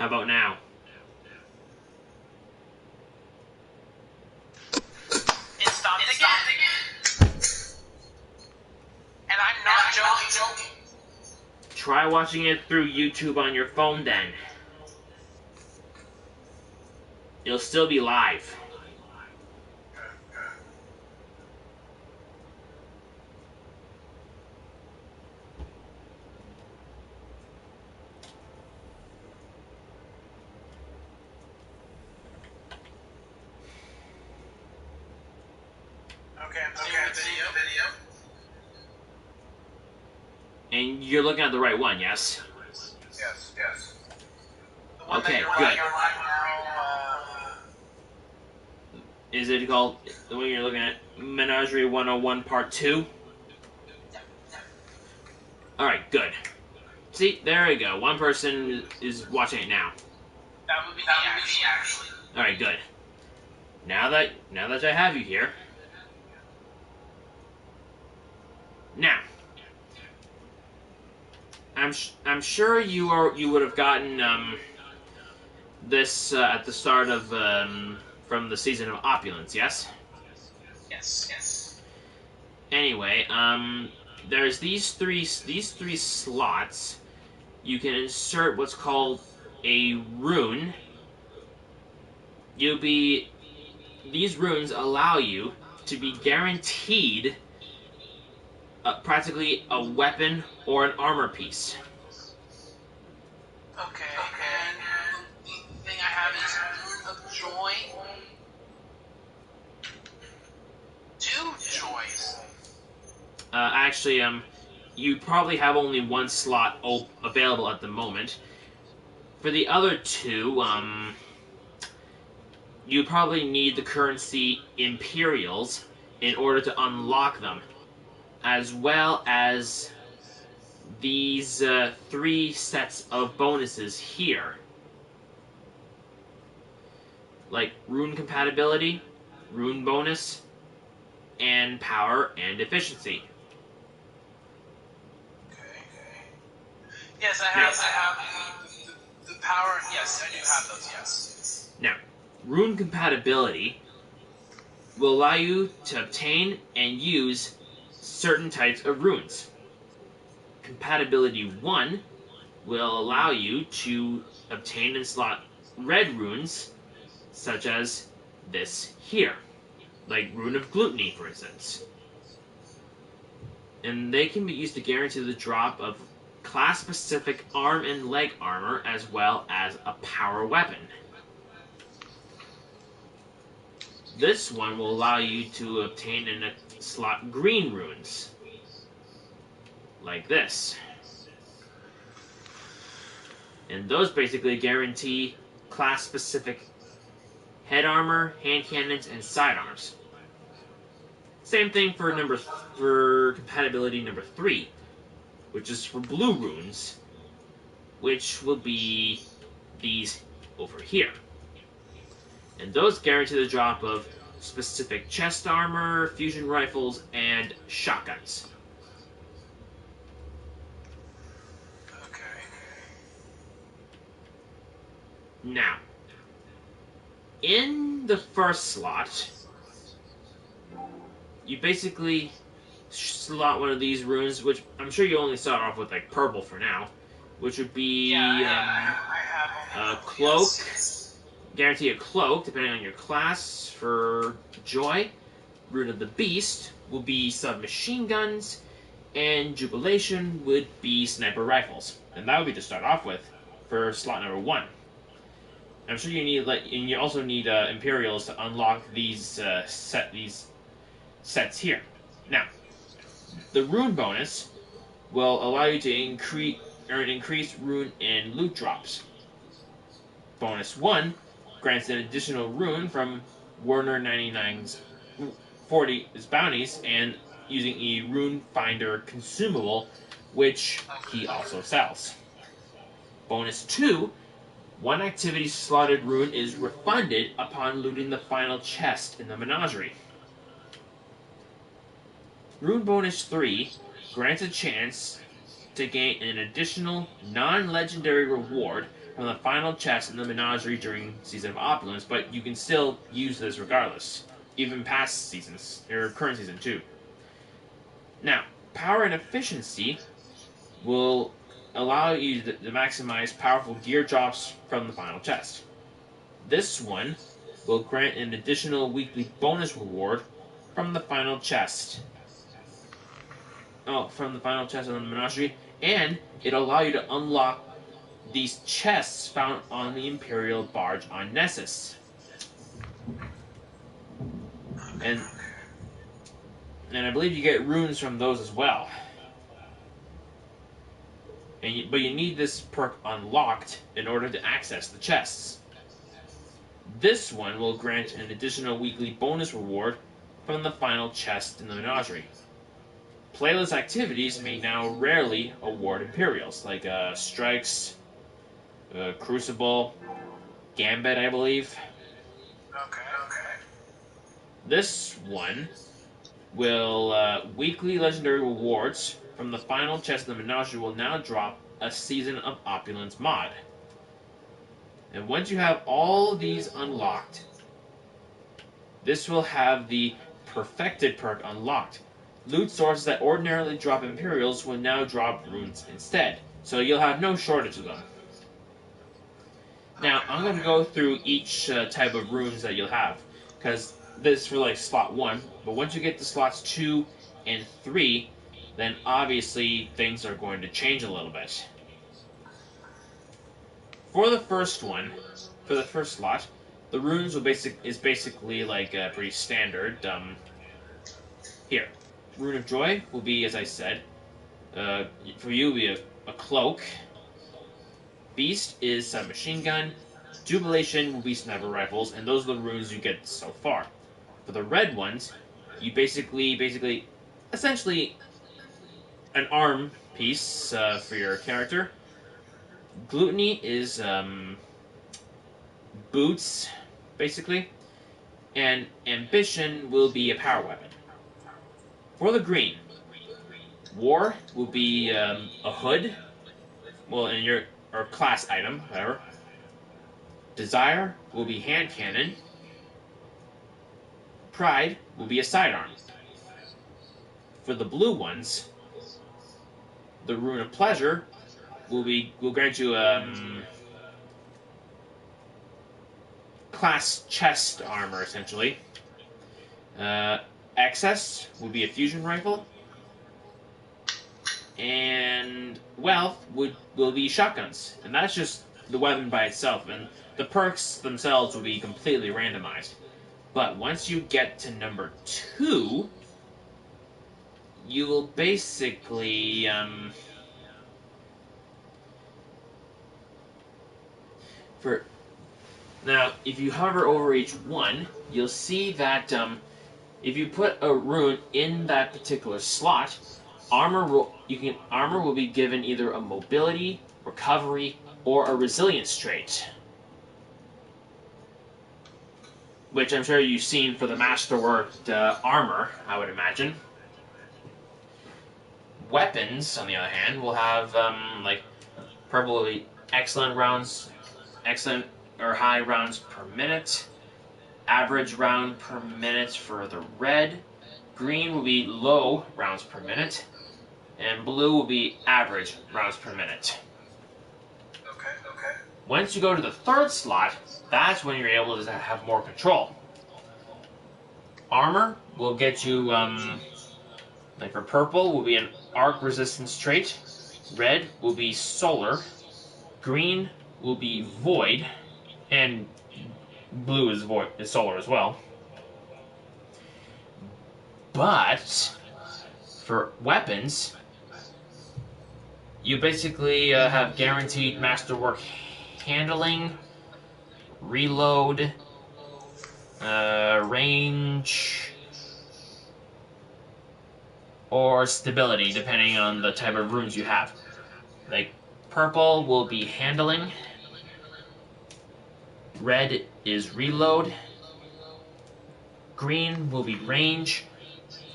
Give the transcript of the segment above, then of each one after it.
How about now? It stopped again. And I'm not joking. Try watching it through YouTube on your phone then. It'll still be live. Okay, I'm seeing the video. And you're looking at the right one, yes? Yes. Okay, good. Is it called, the one you're looking at, Menagerie 101 Part 2? Alright, good. See, there we go. One person is watching it now. That would be me, actually. Alright, good. Now that I have you here. Now, I'm sure you would have gotten this at the start of from the season of Opulence, yes? Yes. Anyway, there's these three slots. You can insert what's called a rune. These runes allow you to be guaranteed practically a weapon or an armor piece. Okay. And the thing I have is a joy. 2 joys. Actually, you probably have only one slot available at the moment. For the other 2, you probably need the currency Imperials in order to unlock them, as well as these 3 sets of bonuses here. Like rune compatibility, rune bonus, and power and efficiency. Okay. Yes, I have the power. Yes, I do have those, yes. Now, rune compatibility will allow you to obtain and use certain types of runes. Compatibility 1 will allow you to obtain and slot red runes, such as this here, like Rune of Gluttony, for instance. And they can be used to guarantee the drop of class-specific arm and leg armor, as well as a power weapon. This one will allow you to obtain and slot green runes, like this. And those basically guarantee class-specific head armor, hand cannons, and sidearms. Same thing for compatibility number 3, which is for blue runes, which will be these over here. And those guarantee the drop of specific chest armor, fusion rifles, and shotguns. Okay. Now, in the first slot, you basically slot one of these runes, which I'm sure you only start off with like purple for now, which would be a cloak. Guarantee a cloak, depending on your class, for joy. Rune of the Beast will be submachine guns, and Jubilation would be sniper rifles. And that would be to start off with for slot number 1. I'm sure you need, and you also need Imperials to unlock these sets here. Now, the rune bonus will allow you to earn increased rune and loot drops. Bonus 1 grants an additional rune from Warner 99's 40's bounties and using a rune finder consumable, which he also sells. Bonus 2, one activity slotted rune is refunded upon looting the final chest in the Menagerie. Rune bonus 3 grants a chance to gain an additional non-legendary reward from the final chest in the Menagerie during Season of Opulence, but you can still use this regardless, even past seasons, or current season too. Now, power and efficiency will allow you to maximize powerful gear drops from the final chest. This one will grant an additional weekly bonus reward from the final chest. From the final chest on the Menagerie, and it'll allow you to unlock these chests found on the Imperial barge on Nessus. And I believe you get runes from those as well. But you need this perk unlocked in order to access the chests. This one will grant an additional weekly bonus reward from the final chest in the Menagerie. Playlist activities may now rarely award Imperials, like Strikes, Crucible, Gambit, I believe. Okay. This one will weekly legendary rewards from the final chest of the Menagerie will now drop a Season of Opulence mod. And once you have all these unlocked, this will have the Perfected perk unlocked. Loot sources that ordinarily drop Imperials will now drop runes instead, so you'll have no shortage of them. Now, I'm going to go through each type of runes that you'll have, because this is for like slot 1, but once you get to slots 2 and 3, then obviously things are going to change a little bit. For the first one, for the first slot, the runes is basically like pretty standard. Here, Rune of Joy will be, as I said, for you will be a cloak. Beast is a machine gun. Jubilation will be sniper rifles, and those are the runes you get so far. For the red ones, you basically, essentially, an arm piece for your character. Gluttony is boots, basically, and ambition will be a power weapon. For the green, war will be a hood, well, in your or class item, whatever. Desire will be hand cannon. Pride will be a sidearm. For the blue ones, the Rune of Pleasure will grant you class chest armor, essentially. Excess will be a fusion rifle. And wealth will be shotguns. And that's just the weapon by itself. And the perks themselves will be completely randomized. But once you get to number 2, you will basically now, if you hover over each one, you'll see that if you put a rune in that particular slot, armor will be given either a mobility, recovery, or a resilience trait. Which I'm sure you've seen for the masterworked armor, I would imagine. Weapons, on the other hand, will have like purple will be excellent or high rounds per minute. Average round per minute for the red. Green will be low rounds per minute. And blue will be average rounds per minute. Okay. Once you go to the third slot, that's when you're able to have more control. Armor will get you, like for purple, will be an arc resistance trait. Red will be solar. Green will be void. And blue is solar as well. But for weapons, you basically have guaranteed masterwork handling, reload, range, or stability, depending on the type of runes you have. Like, purple will be handling, red is reload, green will be range,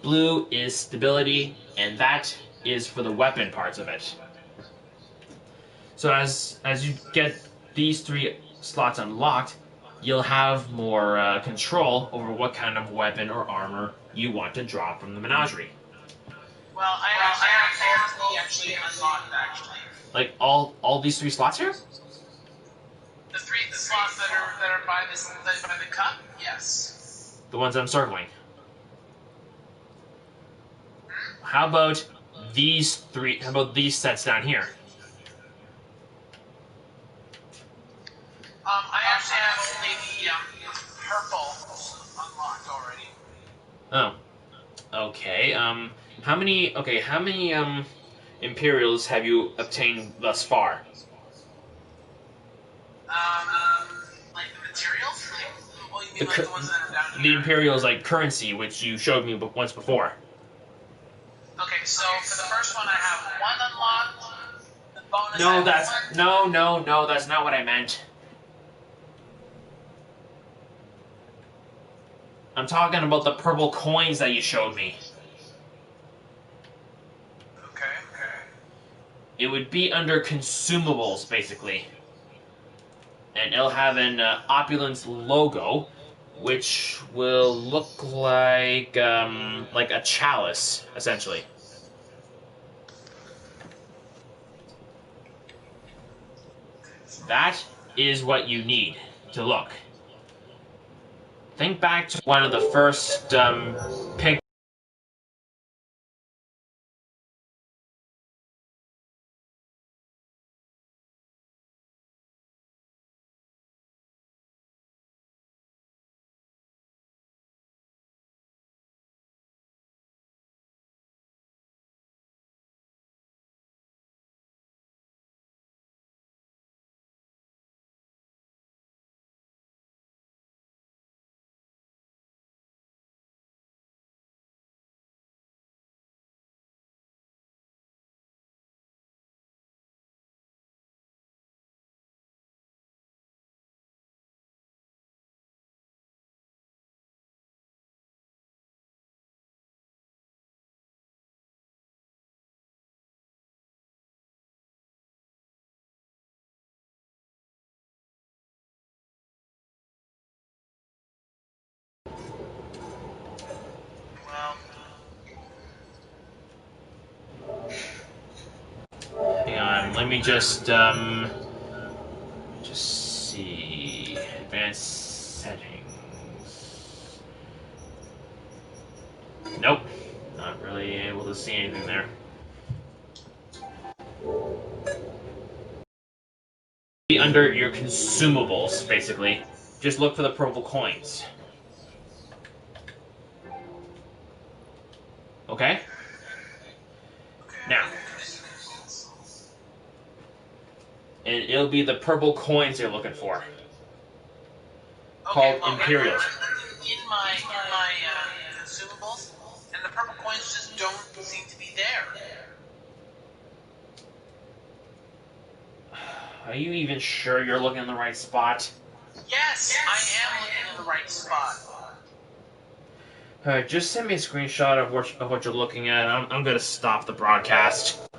blue is stability, and that is for the weapon parts of it. So as you get these 3 slots unlocked, you'll have more control over what kind of weapon or armor you want to drop from the Menagerie. Well, I have all 3 actually unlocked, actually. Like all these 3 slots here? The slots that are by the cup, yes. The ones I'm circling. How about these 3? How about these sets down here? I actually have only the purple unlocked already. Oh, okay. How many Imperials have you obtained thus far? Like the materials? Well, you mean like the ones that are down The here? Imperials, like currency, which you showed me once before. Okay, so for the first one, I have 1 unlocked. The bonus. No, that's not what I meant. I'm talking about the purple coins that you showed me. Okay. It would be under consumables, basically. And it'll have an opulence logo, which will look like a chalice, essentially. That is what you need to look. Think back to one of the first pictures. Well, Hang on, let me just see. Advanced settings. Nope, not really able to see anything there. Be under your consumables, basically. Just look for the purple coins. Okay? Now. And it'll be the purple coins you're looking for. Called Imperials. In my consumables, and the purple coins just don't seem to be there. Are you even sure you're looking in the right spot? Yes, I am looking in the right spot. Alright, just send me a screenshot of what you're looking at. I'm gonna stop the broadcast.